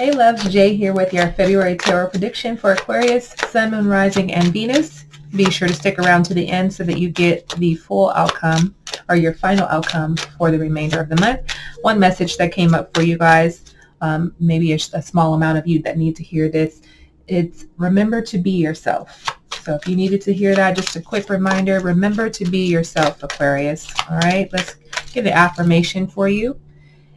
Hey loves, Jay here with your February tarot prediction for Aquarius, Sun, Moon, Rising, and Venus. Be sure to stick around to the end so that you get the full outcome or your final outcome for the remainder of the month. One message that came up for you guys, maybe a small amount of you that need to hear this, it's remember to be yourself. So if you needed to hear that, just a quick reminder, remember to be yourself, Aquarius. All right, let's get the affirmation for you.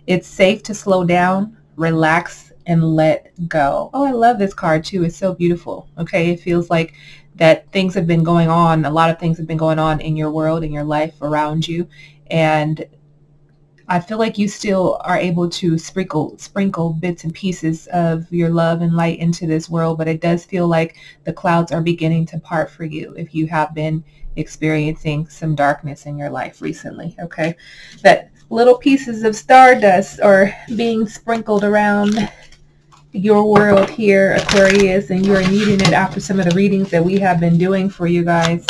It's safe to slow down, relax, and let go. Oh, I love this card too. It's so beautiful. Okay, it feels like that things have been going on. A lot of things have been going on in your world, in your life, around you. And I feel like you still are able to sprinkle bits and pieces of your love and light into this world, but it does feel like the clouds are beginning to part for you if you have been experiencing some darkness in your life recently, okay? That little pieces of stardust are being sprinkled around your world here, Aquarius, and you're needing it after some of the readings that we have been doing for you guys.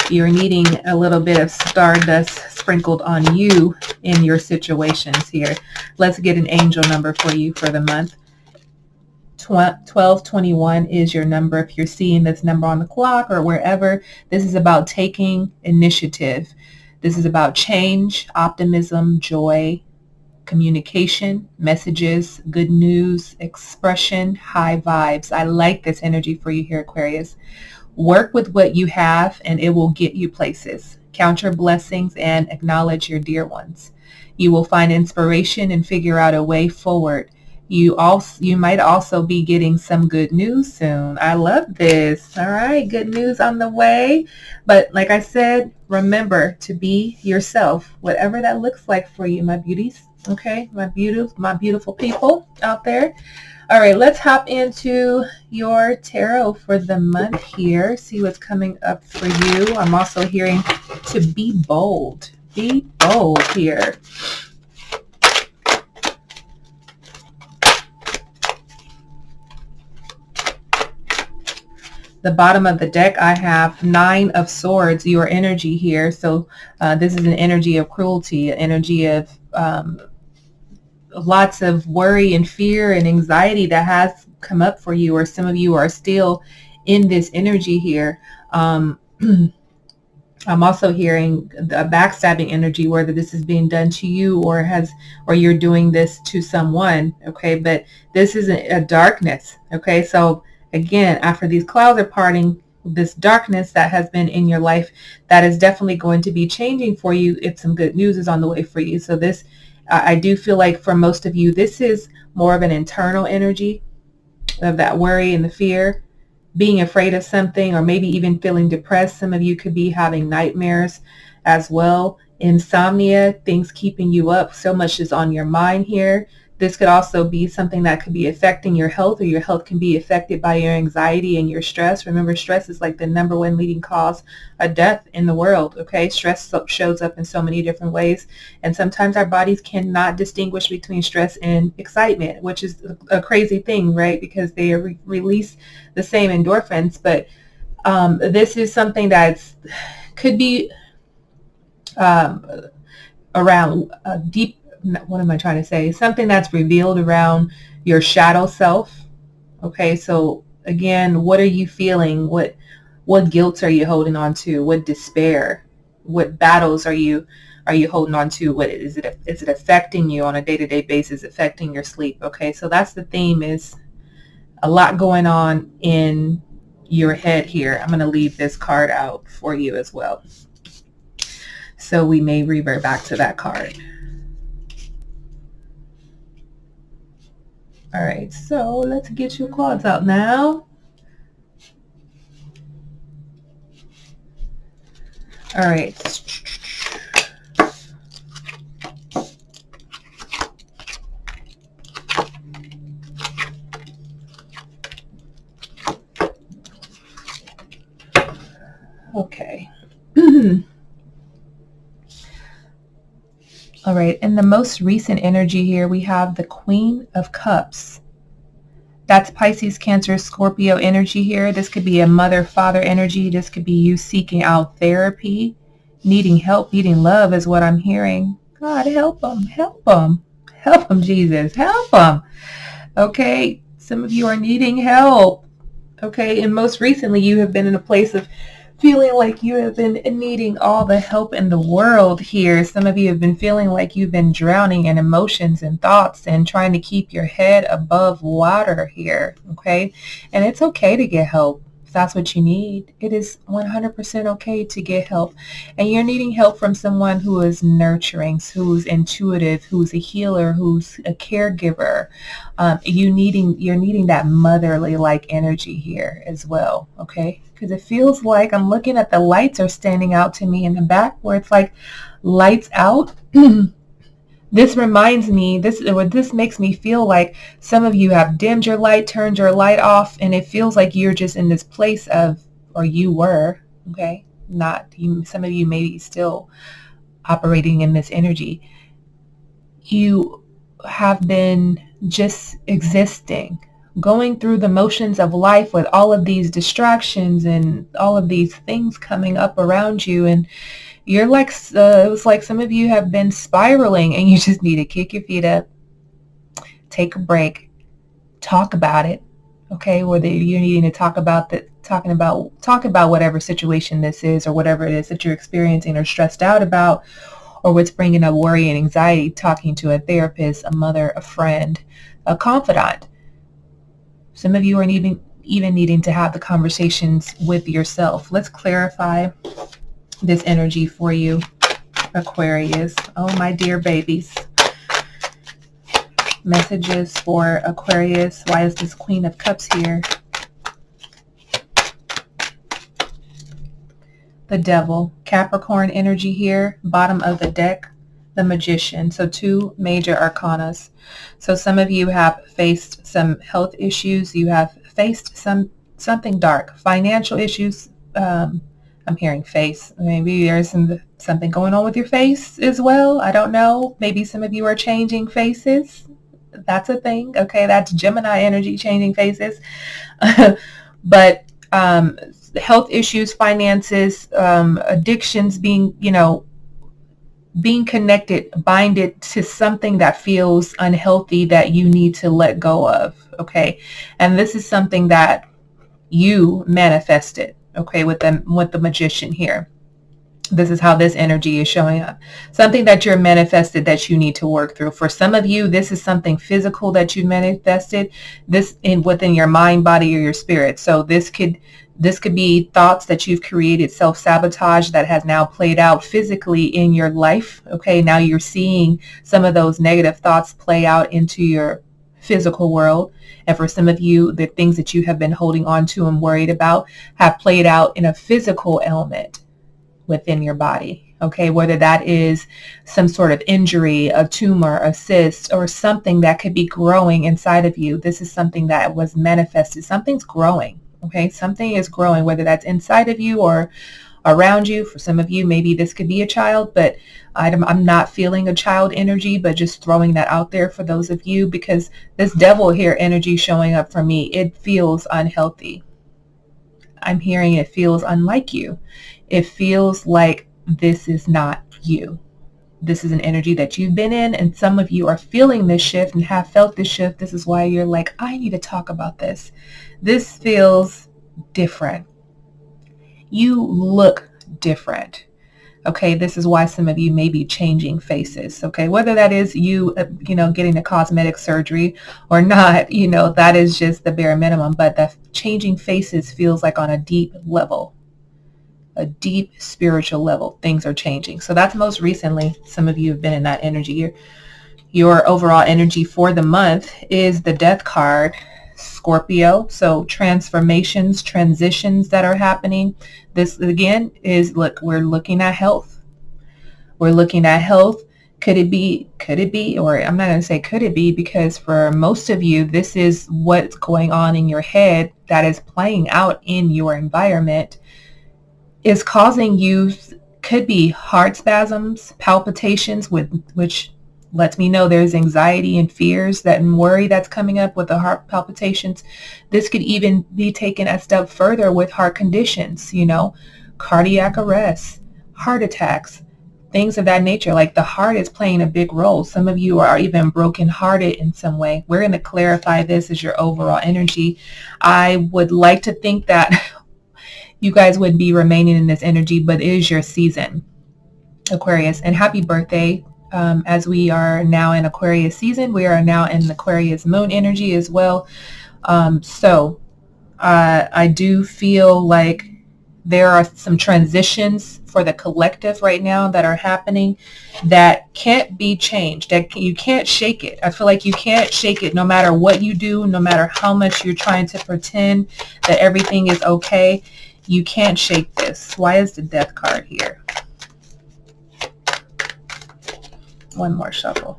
You're needing a little bit of stardust sprinkled on you in your situations here. Let's get an angel number for you for the month. 1221 is your number. If you're seeing this number on the clock or wherever, this is about taking initiative. This is about change, optimism, joy, communication, messages, good news, expression, high vibes. I like this energy for you here, Aquarius. Work with what you have and it will get you places. Count your blessings and acknowledge your dear ones. You will find inspiration and figure out a way forward. You might also be getting some good news soon. I love this. All right, good news on the way. But like I said, remember to be yourself, whatever that looks like for you, my beauties. Okay, my beautiful people out there. All right, let's hop into your tarot for the month here. See what's coming up for you. I'm also hearing to be bold. Be bold here. The bottom of the deck, I have 9 of Swords, your energy here. So this is an energy of cruelty, an energy of lots of worry and fear and anxiety that has come up for you, or some of you are still in this energy here. I'm also hearing a backstabbing energy, whether this is being done to you or you're doing this to someone. Okay, but this is a darkness. Okay, so again, after these clouds are parting, this darkness that has been in your life, that is definitely going to be changing for you if some good news is on the way for you. So this, I do feel like for most of you, this is more of an internal energy of that worry and the fear, being afraid of something, or maybe even feeling depressed. Some of you could be having nightmares as well. Insomnia, things keeping you up. So much is on your mind here. This could also be something that could be affecting your health, or your health can be affected by your anxiety and your stress. Remember, stress is like the #1 leading cause of death in the world. Okay, stress shows up in so many different ways, and sometimes our bodies cannot distinguish between stress and excitement, which is a crazy thing, right? Because they release the same endorphins. But this is something that's could be around deep. What am I trying to say? Something that's revealed around your shadow self. Okay, so again, what are you feeling? What guilt are you holding on to? What despair? What battles are you holding on to? What is it affecting you on a day-to-day basis, affecting your sleep? Okay, so that's the theme, is a lot going on in your head here. I'm going to leave this card out for you as well, so we may revert back to that card. All right, so let's get your cards out now. All right. Okay. All right, in the most recent energy here, we have the Queen of Cups. That's Pisces, Cancer, Scorpio energy here. This could be a mother-father energy. This could be you seeking out therapy, needing help, needing love is what I'm hearing. God, help them, help them, Help them, Jesus. Help them. Okay. Some of you are needing help. Okay. And most recently, you have been in a place of feeling like you have been needing all the help in the world here. Some of you have been feeling like you've been drowning in emotions and thoughts and trying to keep your head above water here. Okay. And it's okay to get help. If that's what you need, it is 100% okay to get help. And you're needing help from someone who is nurturing, who's intuitive, who's a healer, who's a caregiver. You're needing that motherly like energy here as well. Okay. Because it feels like I'm looking at the lights are standing out to me in the back where it's like lights out. This reminds me, this makes me feel like some of you have dimmed your light, turned your light off, and it feels like you're just in this place of, or you were, okay, not you. Some of you may be still operating in this energy. You have been just existing, going through the motions of life with all of these distractions and all of these things coming up around you, and you're like, it was like some of you have been spiraling and you just need to kick your feet up, take a break, talk about it. Okay. Whether you're needing to talk about whatever situation this is, or whatever it is that you're experiencing or stressed out about, or what's bringing up worry and anxiety, talking to a therapist, a mother, a friend, a confidant. Some of you are even needing to have the conversations with yourself. Let's clarify this energy for you, Aquarius. Oh, my dear babies. Messages for Aquarius. Why is this Queen of Cups here? The Devil. Capricorn energy here. Bottom of the deck. The Magician. So 2 major arcanas. So some of you have faced some health issues. You have faced something dark. Financial issues. I'm hearing face. Maybe there's something going on with your face as well. I don't know. Maybe some of you are changing faces. That's a thing. Okay, that's Gemini energy, changing faces. But health issues, finances, addictions, being connected, binded to something that feels unhealthy that you need to let go of. Okay, and this is something that you manifested. Okay, with the Magician here. This is how this energy is showing up. Something that you're manifested that you need to work through. For some of you, this is something physical that you manifested, within your mind, body, or your spirit. So this could be thoughts that you've created, self-sabotage that has now played out physically in your life. Okay, now you're seeing some of those negative thoughts play out into your physical world. And for some of you, the things that you have been holding on to and worried about have played out in a physical element within your body. Okay, whether that is some sort of injury, a tumor, a cyst, or something that could be growing inside of you. This is something that was manifested. Something's growing. Okay, something is growing, whether that's inside of you or around you. For some of you, maybe this could be a child, but I'm not feeling a child energy, but just throwing that out there for those of you, because this Devil here energy showing up for me, it feels unhealthy. I'm hearing it feels unlike you. It feels like this is not you. This is an energy that you've been in, and some of you are feeling this shift and have felt this shift. This is why you're like, I need to talk about this. This feels different. You look different. Okay, this is why some of you may be changing faces. Okay, whether that is you, getting a cosmetic surgery or not, that is just the bare minimum. But the changing faces feels like on a deep level, a deep spiritual level, things are changing. So that's most recently, some of you have been in that energy. Your overall energy for the month is the Death card, Scorpio. So transformations, transitions that are happening. This again is, look, we're looking at health. We're looking at health. Could it be, or I'm not going to say could it be, because for most of you, this is what's going on in your head that is playing out in your environment, is causing you, could be heart spasms, palpitations, which lets me know there's anxiety and fears and worry that's coming up with the heart palpitations. This could even be taken a step further with heart conditions, cardiac arrests, heart attacks, things of that nature. Like the heart is playing a big role. Some of you are even brokenhearted in some way. We're going to clarify this as your overall energy. I would like to think that you guys would be remaining in this energy, but it is your season, Aquarius. And happy birthday. As we are now in Aquarius season, we are now in Aquarius moon energy as well. I do feel like there are some transitions for the collective right now that are happening that can't be changed, that you can't shake it. I feel like you can't shake it no matter what you do, no matter how much you're trying to pretend that everything is okay. You can't shake this. Why is the Death card here? One more shuffle.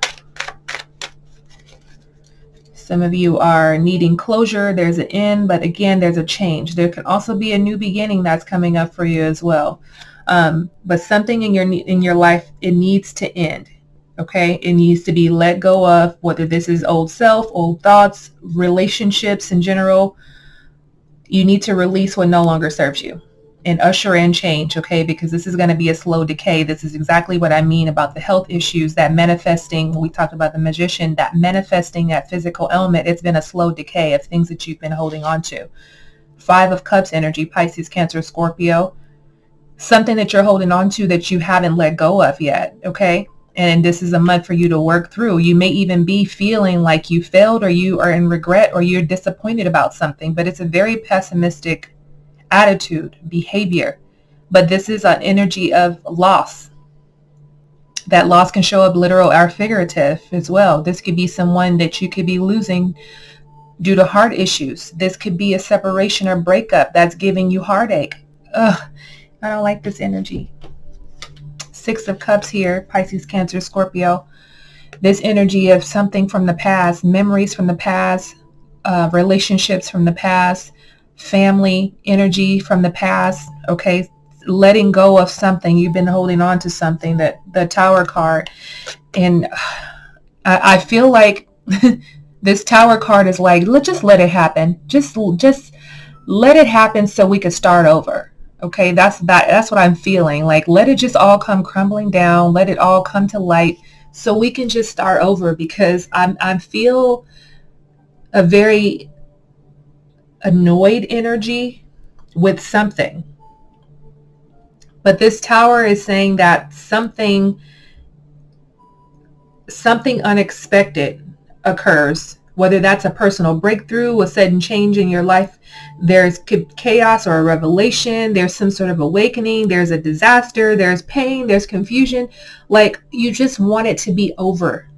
Some of you are needing closure. There's an end, but again, there's a change. There could also be a new beginning that's coming up for you as well. But something in your life, it needs to end. Okay, it needs to be let go of, whether this is old self, old thoughts, relationships in general. You need to release what no longer serves you and usher in change, okay? Because this is going to be a slow decay. This is exactly what I mean about the health issues, that manifesting. We talked about the Magician, that manifesting that physical element. It's been a slow decay of things that you've been holding on to. 5 of Cups energy, Pisces, Cancer, Scorpio. Something that you're holding on to that you haven't let go of yet, okay? And this is a month for you to work through. You may even be feeling like you failed, or you are in regret, or you're disappointed about something, but it's a very pessimistic attitude, behavior. But this is an energy of loss. That loss can show up literal or figurative as well. This could be someone that you could be losing due to heart issues. This could be a separation or breakup that's giving you heartache. Ugh, I don't like this energy. 6 of Cups here, Pisces, Cancer, Scorpio. This energy of something from the past, memories from the past, relationships from the past, family energy from the past, okay? Letting go of something. You've been holding on to something, that the Tower card. And I feel like this Tower card is like, just let it happen. Just let it happen so we can start over. Okay, that's what I'm feeling. Like, let it just all come crumbling down. Let it all come to light so we can just start over, because I feel a very annoyed energy with something. But this Tower is saying that something unexpected occurs, whether that's a personal breakthrough, a sudden change in your life. There's chaos or a revelation. There's some sort of awakening. There's a disaster. There's pain. There's confusion. Like, you just want it to be over.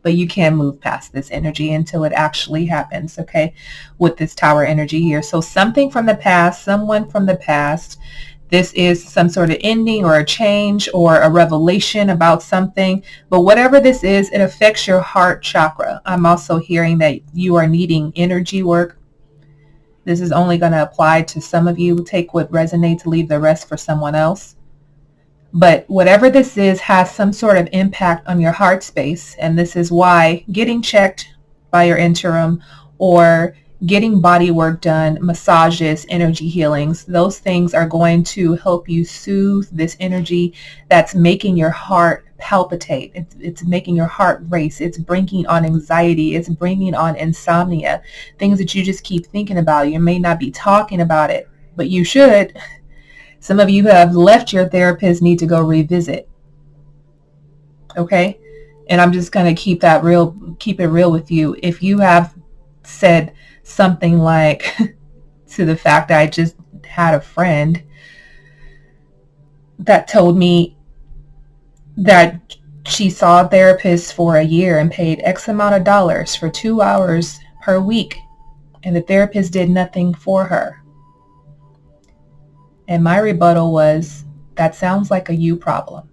But you can't move past this energy until it actually happens, okay, with this Tower energy here. So something from the past, someone from the past, this is some sort of ending or a change or a revelation about something. But whatever this is, it affects your heart chakra. I'm also hearing that you are needing energy work. This is only going to apply to some of you. Take what resonates, leave the rest for someone else. But whatever this is has some sort of impact on your heart space. And this is why getting checked by your interim or getting body work done, massages, energy healings, those things are going to help you soothe this energy that's making your heart palpitate. It's making your heart race. It's bringing on anxiety. It's bringing on insomnia, things that you just keep thinking about. You may not be talking about it, but you should. Some of you who have left your therapist need to go revisit. Okay? And I'm just going to keep it real with you. If you have said something like to the fact that I just had a friend that told me that she saw a therapist for a year and paid X amount of dollars for 2 hours per week, and the therapist did nothing for her. And my rebuttal was, that sounds like a you problem.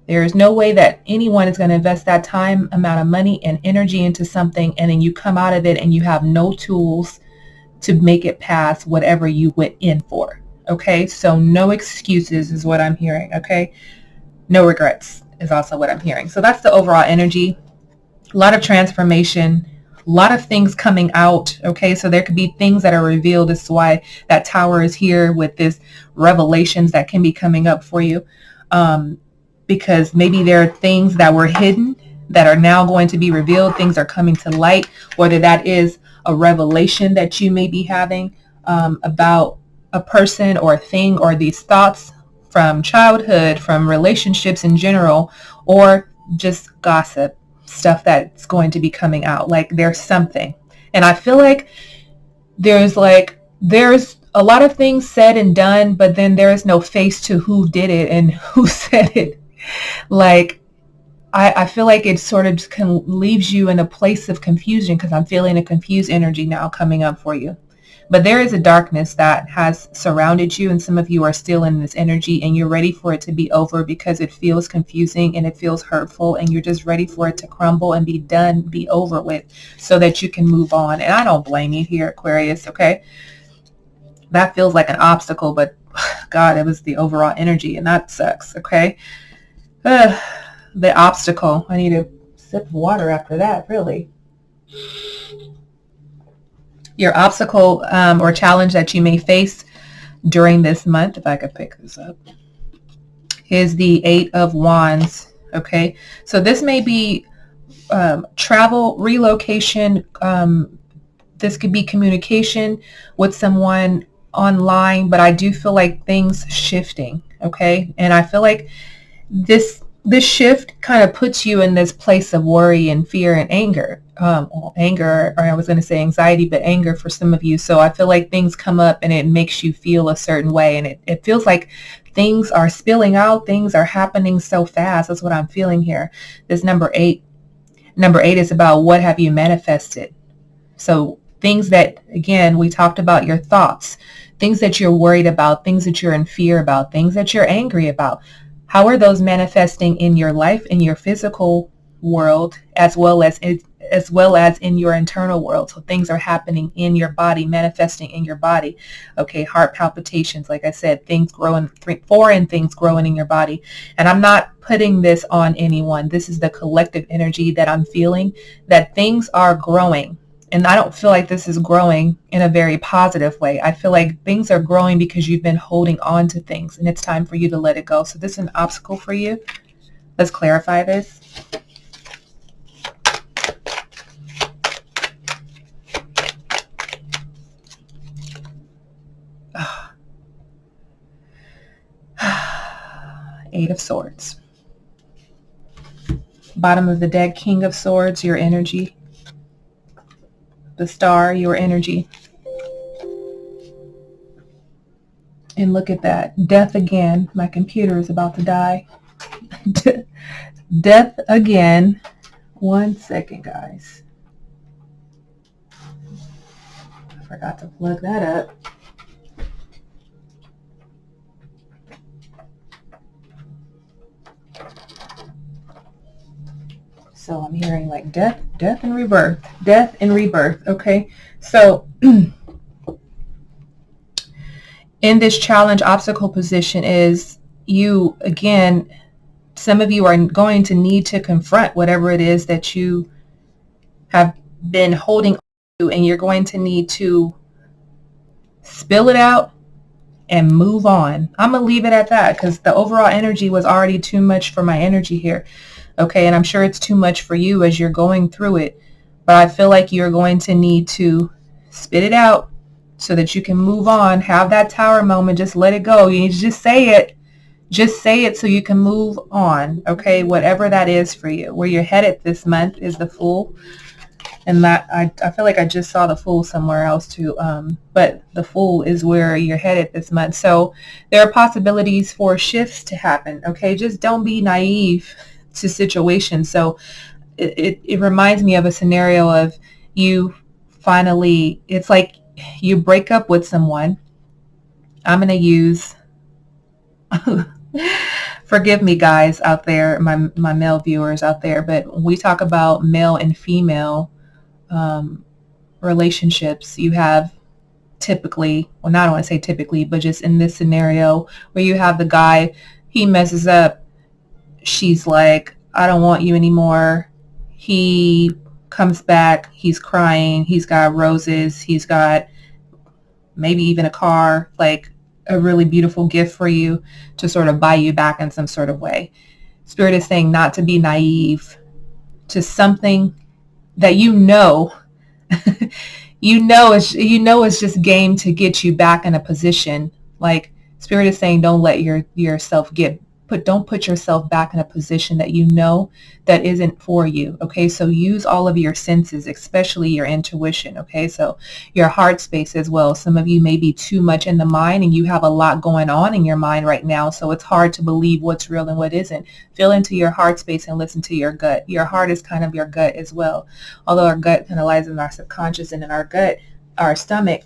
There is no way that anyone is going to invest that time, amount of money and energy into something, and then you come out of it and you have no tools to make it past whatever you went in for. Okay, so no excuses is what I'm hearing. Okay, no regrets is also what I'm hearing. So that's the overall energy. A lot of transformation, a lot of things coming out. Okay, so there could be things that are revealed. This is why that Tower is here with this revelations that can be coming up for you. because maybe there are things that were hidden that are now going to be revealed. Things are coming to light, whether that is a revelation that you may be having about a person or a thing, or these thoughts from childhood, from relationships in general, or just gossip, stuff that's going to be coming out. Like there's something. And I feel like there's a lot of things said and done, but then there is no face to who did it and who said it. Like, I feel like it sort of leaves you in a place of confusion, because I'm feeling a confused energy now coming up for you. But there is a darkness that has surrounded you, and some of you are still in this energy, and you're ready for it to be over because it feels confusing and it feels hurtful, and you're just ready for it to crumble and be done, be over with, so that you can move on. And I don't blame you here, Aquarius, okay? That feels like an obstacle, but God, it was the overall energy, and that sucks, okay? The obstacle. I need a sip of water after that, really. Your obstacle or challenge that you may face during this month, if I could pick this up, is the 8 of Wands. Okay, so this may be travel, relocation. This could be communication with someone online, but I do feel like things shifting. Okay, and I feel like this shift kind of puts you in this place of worry and fear and anger. Anger, or I was going to say anxiety, but anger for some of you. So I feel like things come up and it makes you feel a certain way, and it feels like things are spilling out, things are happening so fast. That's what I'm feeling here. This number 8 is about what have you manifested. So things that, again, we talked about your thoughts, things that you're worried about, things that you're in fear about, things that you're angry about. How are those manifesting in your life, in your physical world, as well as in your internal world? So things are happening in your body, manifesting in your body. Okay, heart palpitations, like I said, things growing, foreign things growing in your body. And I'm not putting this on anyone. This is the collective energy that I'm feeling, that things are growing. And I don't feel like this is growing in a very positive way. I feel like things are growing because you've been holding on to things, and it's time for you to let it go. So this is an obstacle for you. Let's clarify this. Eight of Swords. Bottom of the deck, King of Swords, your energy. The Star, your energy. And look at that. Death again. My computer is about to die. Death again. 1 second, guys. I forgot to plug that up. So I'm hearing like death and rebirth, death and rebirth. Okay, so in this challenge obstacle position is you, again, some of you are going to need to confront whatever it is that you have been holding on to, and you're going to need to spill it out and move on. I'm going to leave it at that, because the overall energy was already too much for my energy here. Okay, and I'm sure it's too much for you as you're going through it, but I feel like you're going to need to spit it out so that you can move on. Have that tower moment. Just let it go. You need to just say it. Just say it so you can move on. Okay, whatever that is for you. Where you're headed this month is the Fool. And that I feel like I just saw the Fool somewhere else too. But the Fool is where you're headed this month. So there are possibilities for shifts to happen. Okay, just don't be naive to situations. So it reminds me of a scenario of you finally, it's like you break up with someone. I'm going to use, forgive me guys out there, my male viewers out there, but we talk about male and female relationships. You have typically, well, not I don't want to say typically, but just in this scenario where you have the guy, he messes up, she's like, I don't want you anymore. He comes back, he's crying, he's got roses, he's got maybe even a car, like a really beautiful gift for you to sort of buy you back in some sort of way. Spirit is saying not to be naive to something that it's just game to get you back in a position. Like Spirit is saying, don't let yourself don't put yourself back in a position that that isn't for you. Okay, so use all of your senses, especially your intuition. Okay, so your heart space as well. Some of you may be too much in the mind and you have a lot going on in your mind right now, so it's hard to believe what's real and what isn't. Feel into your heart space and listen to your gut. Your heart is kind of your gut as well, although our gut kind of lies in our subconscious and in our gut, our stomach.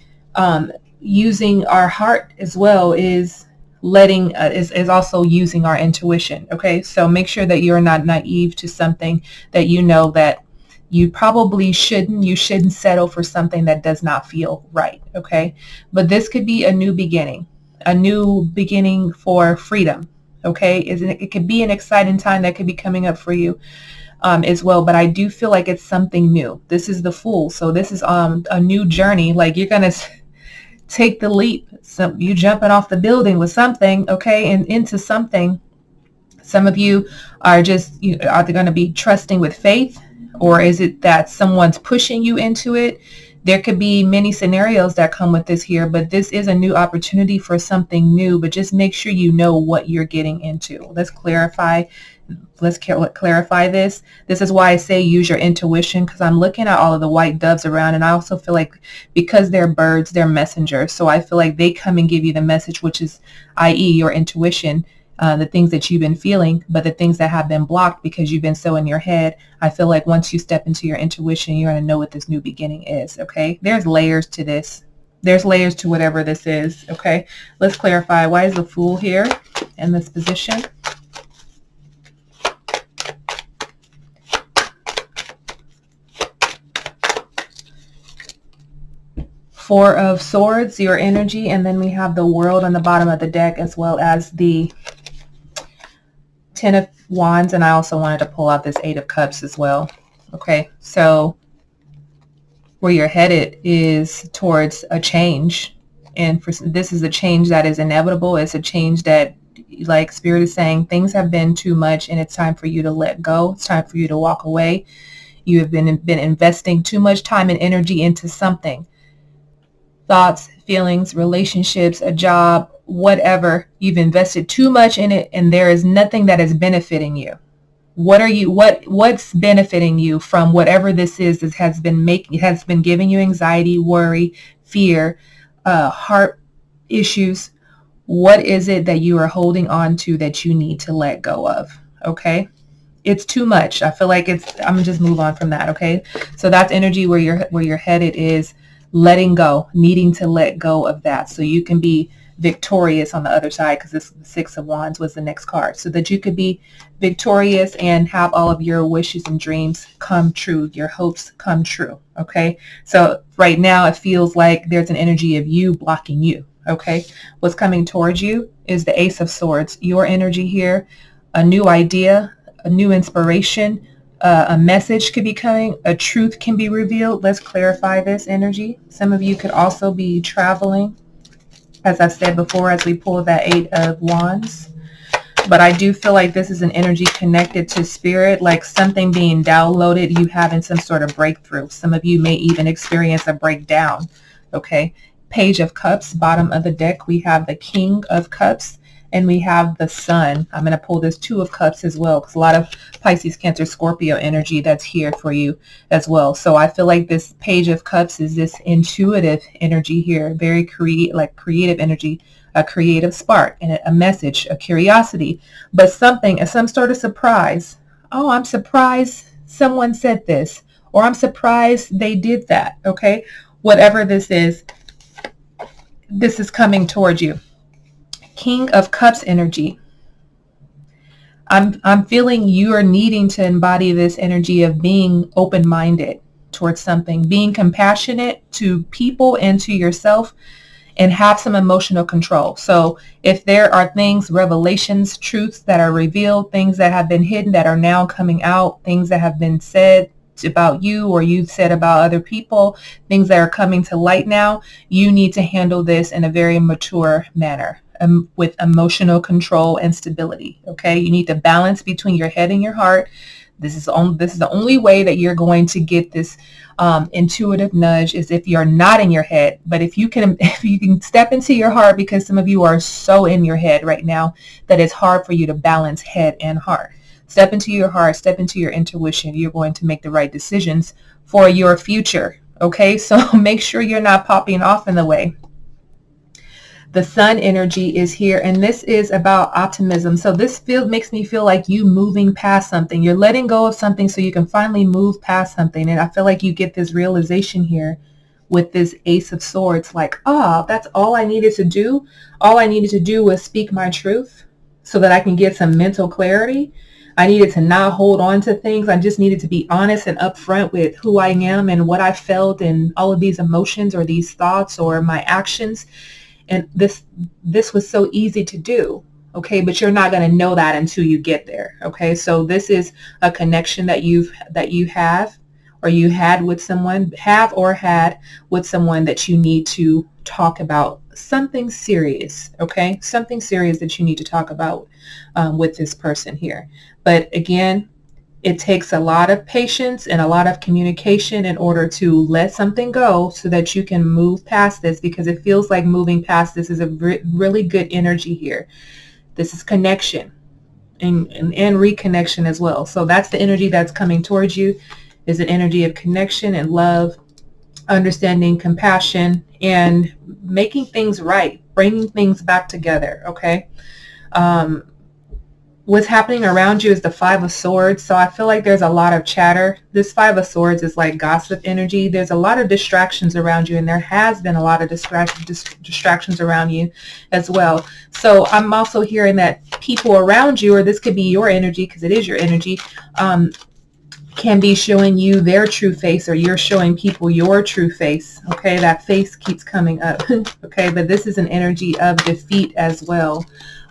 Using our heart as well is is also using our intuition. Okay, so make sure that you're not naive to something that that you probably shouldn't settle for something that does not feel right. Okay, but this could be a new beginning for freedom. Okay, it could be an exciting time that could be coming up for you as well, but I do feel like it's something new. This is the Fool, so this is a new journey. Like you're gonna take the leap. So you jumping off the building with something, okay, and into something. Some of you are just, are they going to be trusting with faith, or is it that someone's pushing you into it? There could be many scenarios that come with this here, but this is a new opportunity for something new, but just make sure you know what you're getting into. Let's clarify this. This is why I say use your intuition, because I'm looking at all of the white doves around, and I also feel like because they're birds, they're messengers. So I feel like they come and give you the message, which is, i.e. your intuition, the things that you've been feeling, but the things that have been blocked because you've been so in your head. I feel like once you step into your intuition, you're going to know what this new beginning is. Okay, there's layers to this. There's layers to whatever this is. Okay, let's clarify. Why is the Fool here in this position? Four of Swords, your energy, and then we have the World on the bottom of the deck, as well as the Ten of Wands, and I also wanted to pull out this Eight of Cups as well. Okay, so where you're headed is towards a change, and this is a change that is inevitable. It's a change that, like Spirit is saying, things have been too much, and it's time for you to let go. It's time for you to walk away. You have been investing too much time and energy into something. Thoughts, feelings, relationships, a job, whatever. You've invested too much in it, and there is nothing that is benefiting you. What's benefiting you from whatever this is that has been giving you anxiety, worry, fear, heart issues? What is it that you are holding on to that you need to let go of? Okay, it's too much. I feel like I'm gonna just move on from that. Okay, so that's energy where you're headed is letting go, needing to let go of that so you can be victorious on the other side, because this Six of Wands was the next card, so that you could be victorious and have all of your wishes and dreams come true, your hopes come true. Okay, so right now it feels like there's an energy of you blocking you. Okay, what's coming towards you is the Ace of Swords, your energy here, a new idea, a new inspiration, a message could be coming, a truth can be revealed. Let's clarify this energy. Some of you could also be traveling, as I said before, as we pull that Eight of Wands. But I do feel like this is an energy connected to Spirit, like something being downloaded, you having some sort of breakthrough. Some of you may even experience a breakdown. Okay, Page of Cups, bottom of the deck, we have the King of Cups, and we have the Sun. I'm going to pull this Two of Cups as well, because a lot of Pisces, Cancer, Scorpio energy that's here for you as well. So I feel like this Page of Cups is this intuitive energy here, very creative energy, a creative spark, and a message, a curiosity, but some sort of surprise. Oh, I'm surprised someone said this, or I'm surprised they did that. Okay, whatever this is coming towards you. King of Cups energy. I'm feeling you are needing to embody this energy of being open-minded towards something, being compassionate to people and to yourself, and have some emotional control. So if there are things, revelations, truths that are revealed, things that have been hidden that are now coming out, things that have been said about you or you've said about other people, things that are coming to light now, you need to handle this in a very mature manner, with emotional control and stability. Okay, you need to balance between your head and your heart. This is the only way that you're going to get this intuitive nudge, is if you're not in your head. But if you can step into your heart, because some of you are so in your head right now that it's hard for you to balance head and heart. Step into your heart, step into your intuition. You're going to make the right decisions for your future. Okay, so make sure you're not popping off in the way. The sun energy is here, and this is about optimism. So this makes me feel like you moving past something. You're letting go of something so you can finally move past something. And I feel like you get this realization here with this Ace of Swords, like, that's all I needed to do. All I needed to do was speak my truth so that I can get some mental clarity. I needed to not hold on to things. I just needed to be honest and upfront with who I am and what I felt and all of these emotions or these thoughts or my actions. And this was so easy to do, okay? But you're not going to know that until you get there, okay? So this is a connection that you have, or you had with someone, had with someone that you need to talk about something serious, okay? Something serious that you need to talk about with this person here. But again, it takes a lot of patience and a lot of communication in order to let something go so that you can move past this, because it feels like moving past this is a really good energy here. This is connection and reconnection as well. So that's the energy that's coming towards you, is an energy of connection and love, understanding, compassion, and making things right, bringing things back together, okay? What's happening around you is the Five of Swords. So I feel like there's a lot of chatter. This Five of Swords is like gossip energy. There's a lot of distractions around you, and there has been a lot of distractions around you as well. So I'm also hearing that people around you, or this could be your energy because it is your energy, can be showing you their true face, or you're showing people your true face. Okay, that face keeps coming up. Okay, but this is an energy of defeat as well.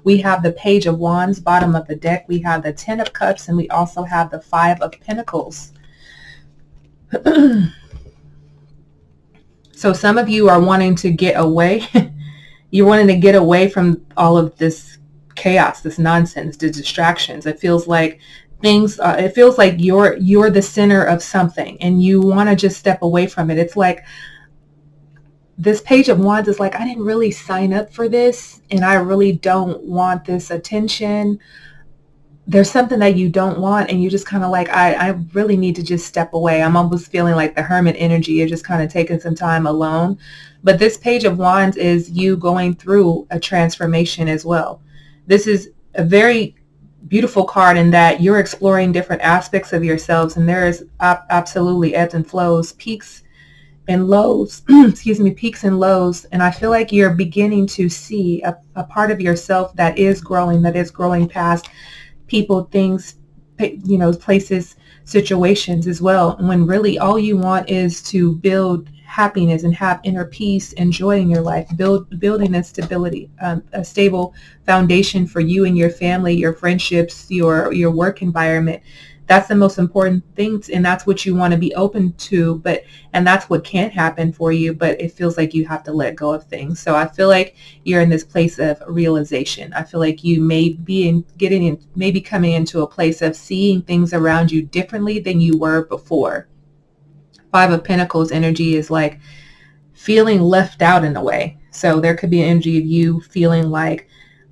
We have the Page of Wands, bottom of the deck. We have the Ten of Cups, and we also have the Five of Pentacles. So some of you are wanting to get away. You're wanting to get away from all of this chaos, this nonsense, the distractions. It feels like it feels like you're the center of something, and you want to just step away from it. It's like this Page of Wands is like, I didn't really sign up for this, and I really don't want this attention. There's something that you don't want, and you just kind of like, I really need to just step away. I'm almost feeling like the Hermit energy. You're just kind of taking some time alone. But this Page of Wands is you going through a transformation as well. This is a very beautiful card in that you're exploring different aspects of yourselves, and there is absolutely ebbs and flows, peaks and lows, excuse me, peaks and lows. And I feel like you're beginning to see a part of yourself that is growing past people, things, you know, places, situations as well. When really all you want is to build happiness and have inner peace, enjoying your life, building a stability, a stable foundation for you and your family, your friendships, your work environment. That's the most important things, and that's what you want to be open to, and that's what can happen for you, but it feels like you have to let go of things. So I feel like you're in this place of realization. I feel like you may be maybe coming into a place of seeing things around you differently than you were before. Five of Pentacles energy is like feeling left out in a way. So there could be an energy of you feeling like,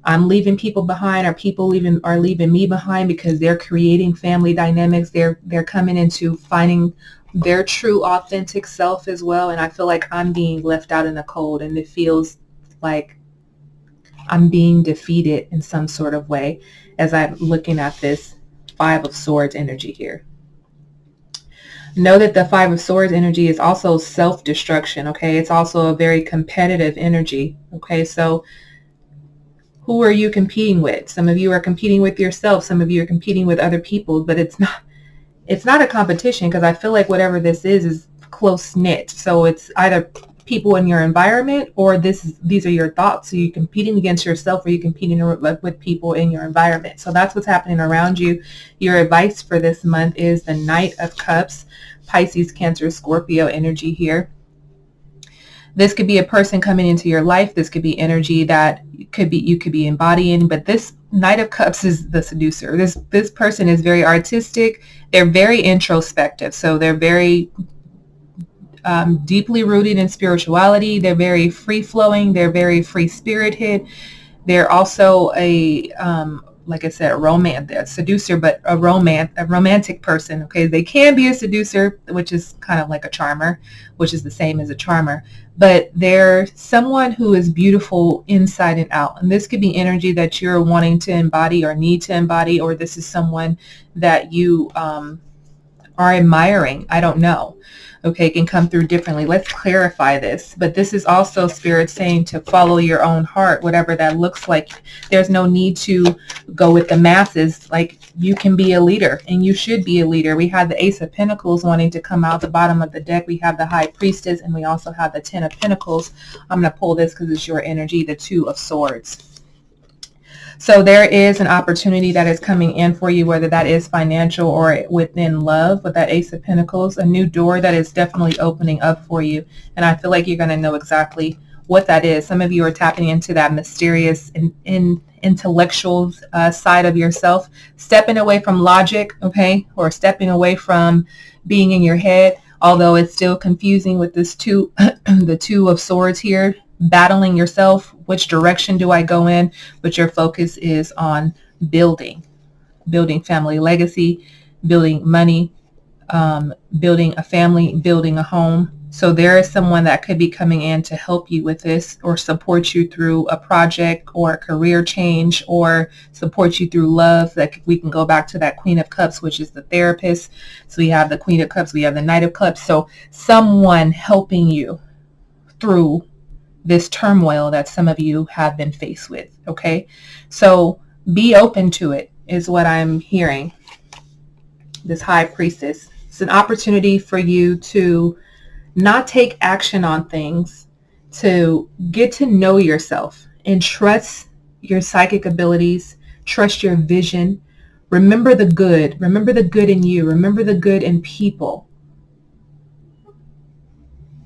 I'm leaving people behind, or people are leaving me behind because they're creating family dynamics. They're coming into finding their true authentic self as well. And I feel like I'm being left out in the cold, and it feels like I'm being defeated in some sort of way as I'm looking at this Five of Swords energy here. Know that the Five of Swords energy is also self-destruction, okay? It's also a very competitive energy, okay? So who are you competing with? Some of you are competing with yourself. Some of you are competing with other people, but it's not a competition, because I feel like whatever this is close knit. So it's either people in your environment, or these are your thoughts. So you're competing against yourself, or you're competing with people in your environment. So that's what's happening around you. Your advice for this month is the Knight of Cups, Pisces, Cancer, Scorpio energy here. This could be a person coming into your life. This could be energy that you could be embodying, but this Knight of Cups is the seducer. This person is very artistic. They're very introspective. So they're very deeply rooted in spirituality. They're very free-flowing. They're very free-spirited. They're also like I said, a seducer, but a romantic person. Okay, they can be a seducer, which is kind of like a charmer, which is the same as a charmer. But they're someone who is beautiful inside and out. And this could be energy that you're wanting to embody or need to embody, or this is someone that you are admiring. I don't know. Okay, it can come through differently. Let's clarify this. But this is also Spirit saying to follow your own heart, whatever that looks like. There's no need to go with the masses. Like, you can be a leader, and you should be a leader. We have the Ace of Pentacles wanting to come out the bottom of the deck. We have the High Priestess, and we also have the Ten of Pentacles. I'm going to pull this because it's your energy, the Two of Swords. So there is an opportunity that is coming in for you, whether that is financial or within love. With that Ace of Pentacles, a new door that is definitely opening up for you. And I feel like you're going to know exactly what that is. Some of you are tapping into that mysterious and intellectual side of yourself, stepping away from logic, okay, or stepping away from being in your head, although it's still confusing with this the Two of Swords here. Battling yourself, which direction do I go in? But your focus is on building family legacy, building money, building a family, building a home. So there is someone that could be coming in to help you with this, or support you through a project or a career change, or support you through love. That we can go back to that Queen of Cups, which is the therapist. So we have the Queen of Cups, we have the Knight of Cups. So someone helping you through this turmoil that some of you have been faced with. Okay, so be open to it is what I'm hearing. This High Priestess, it's an opportunity for you to not take action on things, to get to know yourself and trust your psychic abilities, trust your vision. Remember the good in you, remember the good in people.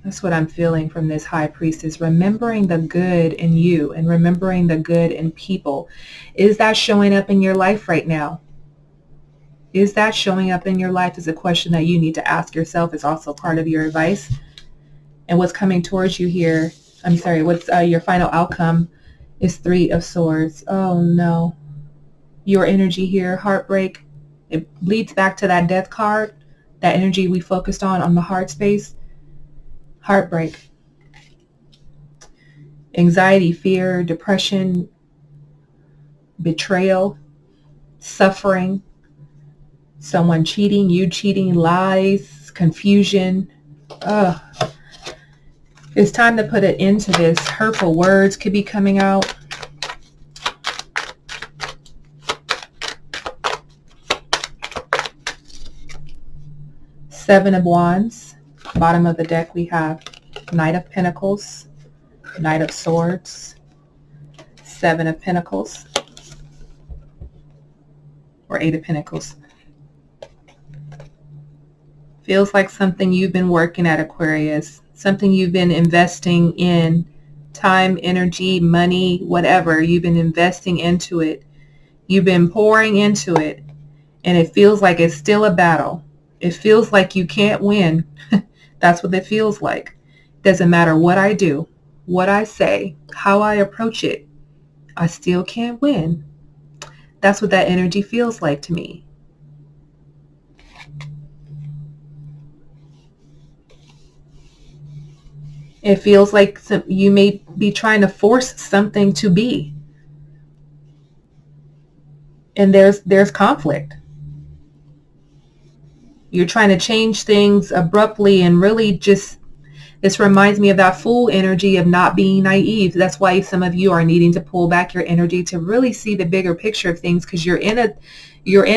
That's what I'm feeling from this High Priestess. Remembering the good in you and remembering the good in people. Is that showing up in your life right now? Is that showing up in your life is a question that you need to ask yourself. It's also part of your advice. And what's coming towards you here, what's your final outcome is Three of Swords. Oh no. Your energy here, heartbreak. It leads back to that Death card, that energy we focused on the heart space. Heartbreak, anxiety, fear, depression, betrayal, suffering, someone cheating, you cheating, lies, confusion. It's time to put an end to this. Hurtful words could be coming out. Seven of Wands. Bottom of the deck we have Knight of Pentacles, Knight of Swords, Seven of Pentacles, or Eight of Pentacles. Feels like something you've been working at, Aquarius, something you've been investing in, time, energy, money, whatever. You've been investing into it. You've been pouring into it, and it feels like it's still a battle. It feels like you can't win. That's what it feels like. Doesn't matter what I do, what I say, how I approach it, I still can't win. That's what that energy feels like to me. It feels like you may be trying to force something to be. And there's conflict. You're trying to change things abruptly, and really just, this reminds me of that fool energy of not being naive. That's why some of you are needing to pull back your energy to really see the bigger picture of things, because you're in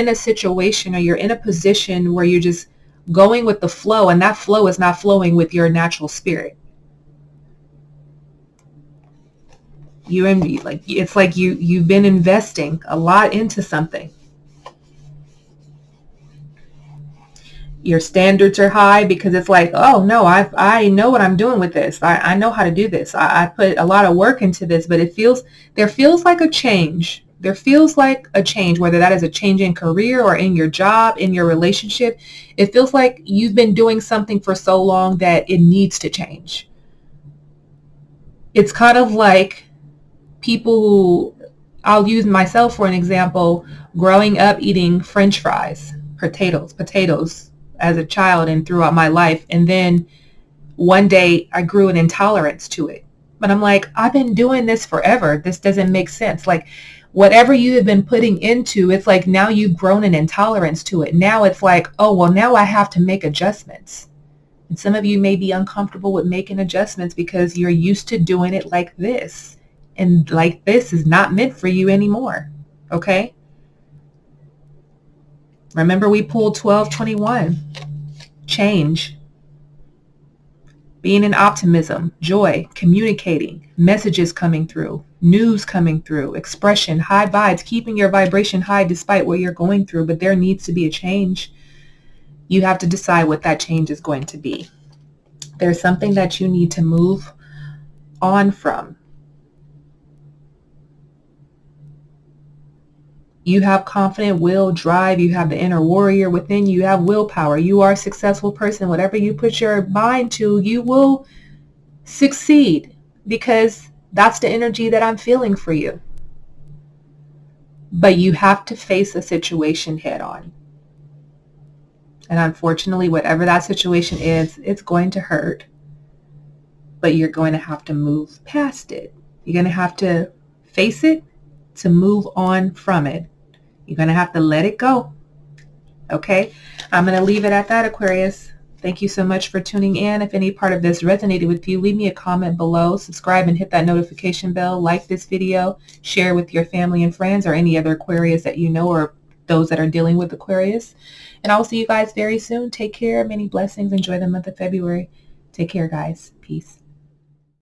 a situation, or you're in a position where you're just going with the flow, and that flow is not flowing with your natural spirit. It's like you've been investing a lot into something. Your standards are high because it's like, oh no, I know what I'm doing with this. I know how to do this. I put a lot of work into this, but there feels like a change. There feels like a change, whether that is a change in career or in your job, in your relationship. It feels like you've been doing something for so long that it needs to change. It's kind of like people who, I'll use myself for an example, growing up eating French fries, potatoes as a child and throughout my life. And then one day I grew an intolerance to it. But I'm like, I've been doing this forever. This doesn't make sense. Like whatever you have been putting into, it's like now you've grown an intolerance to it. Now it's like, oh, well, now I have to make adjustments. And some of you may be uncomfortable with making adjustments because you're used to doing it like this. And like this is not meant for you anymore. Okay? Remember we pulled 1221. Change. Being in optimism, joy, communicating, messages coming through, news coming through, expression, high vibes, keeping your vibration high despite what you're going through. But there needs to be a change. You have to decide what that change is going to be. There's something that you need to move on from. You have confident will, drive. You have the inner warrior within you. You have willpower. You are a successful person. Whatever you put your mind to, you will succeed because that's the energy that I'm feeling for you. But you have to face a situation head on. And unfortunately, whatever that situation is, it's going to hurt. But you're going to have to move past it. You're going to have to face it to move on from it. You're going to have to let it go. Okay? I'm going to leave it at that, Aquarius. Thank you so much for tuning in. If any part of this resonated with you, leave me a comment below. Subscribe and hit that notification bell. Like this video. Share with your family and friends or any other Aquarius that you know or those that are dealing with Aquarius. And I'll see you guys very soon. Take care. Many blessings. Enjoy the month of February. Take care, guys. Peace.